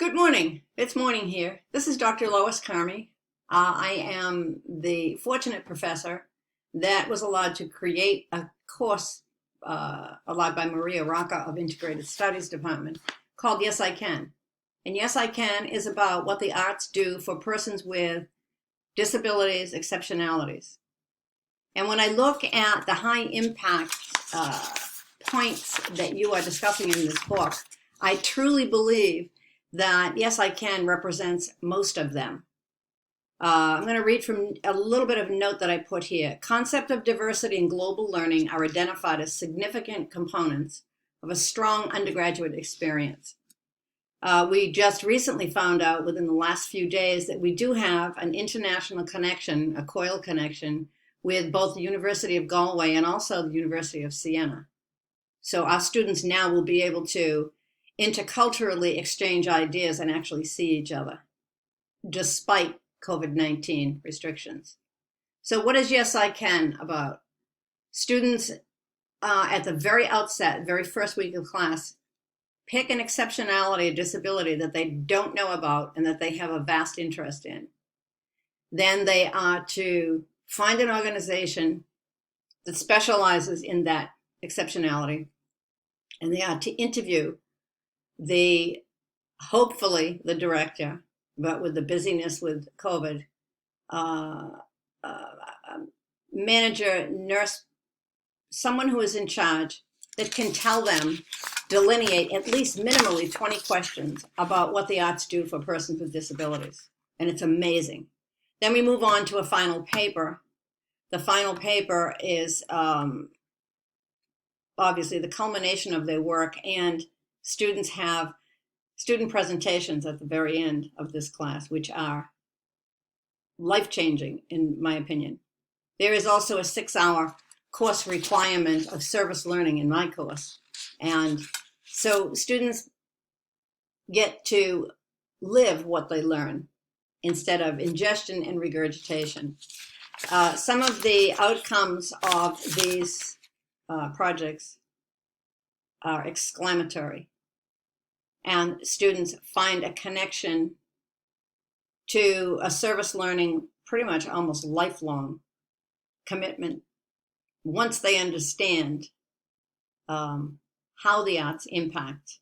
Good morning. It's morning here. This is Dr. Lois Carme. I am the fortunate professor that was allowed to create a course allowed by Maria Rocca of Integrated Studies Department called Yes, I Can. And Yes, I Can is about what the arts do for persons with disabilities, exceptionalities. And when I look at the high impact points that you are discussing in this book, I truly believe that Yes, I Can represents most of them. I'm going to read from a little bit of a note that I put here. Concept of diversity and global learning are identified as significant components of a strong undergraduate experience. We just recently found out within the last few days that we do have an international connection, a COIL connection, with both the University of Galway and also the University of Siena. So our students now will be able to interculturally exchange ideas and actually see each other, despite COVID-19 restrictions. So what is Yes, I Can about? Students at the very outset, very first week of class, pick an exceptionality, a disability that they don't know about and that they have a vast interest in. Then they are to find an organization that specializes in that exceptionality, and they are to interview hopefully the director, but with the busyness with COVID, manager, nurse, someone who is in charge that can tell them, delineate at least minimally 20 questions about what the arts do for persons with disabilities. And it's amazing. Then we move on to a final paper. The final paper is obviously the culmination of their work, and students have student presentations at the very end of this class, which are life-changing, in my opinion. There is also a 6-hour course requirement of service learning in my course. And so students get to live what they learn instead of ingestion and regurgitation. Some of the outcomes of these projects are exclamatory. And students find a connection to a service learning, pretty much almost lifelong commitment, once they understand how the arts impact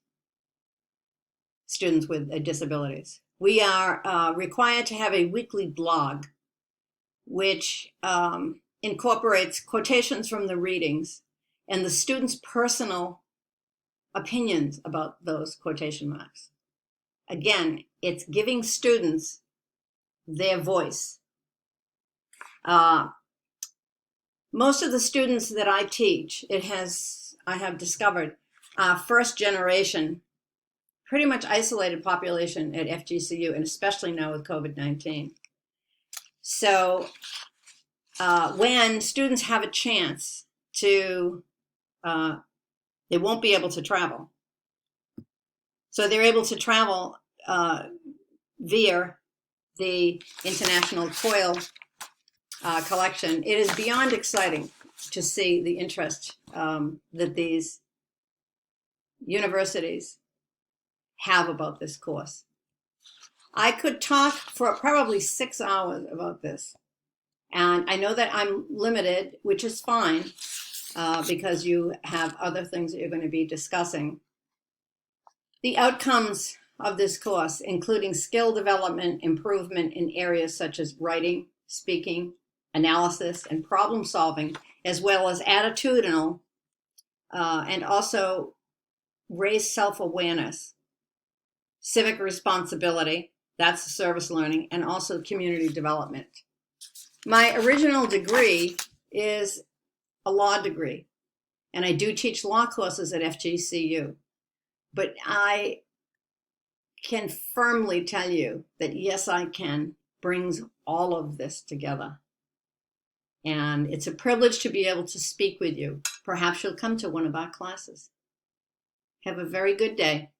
students with disabilities. We are required to have a weekly blog, which incorporates quotations from the readings and the students' personal opinions about those quotation marks. Again, it's giving students their voice. Most of the students that I teach, I have discovered, first generation, pretty much isolated population at FGCU, and especially now with COVID-19. So when students have a chance to, they won't be able to travel. So they're able to travel via the International COIL collection. It is beyond exciting to see the interest that these universities have about this course. I could talk for probably 6 hours about this. And I know that I'm limited, which is fine, because you have other things that you're going to be discussing. The outcomes of this course, including skill development, improvement in areas such as writing, speaking, analysis, and problem solving, as well as attitudinal and also raise self-awareness, civic responsibility, that's service learning, and also community development. My original degree is a law degree, and I do teach law courses at FGCU, but I can firmly tell you that Yes, I Can brings all of this together. And it's a privilege to be able to speak with you. Perhaps you'll come to one of our classes. Have a very good day.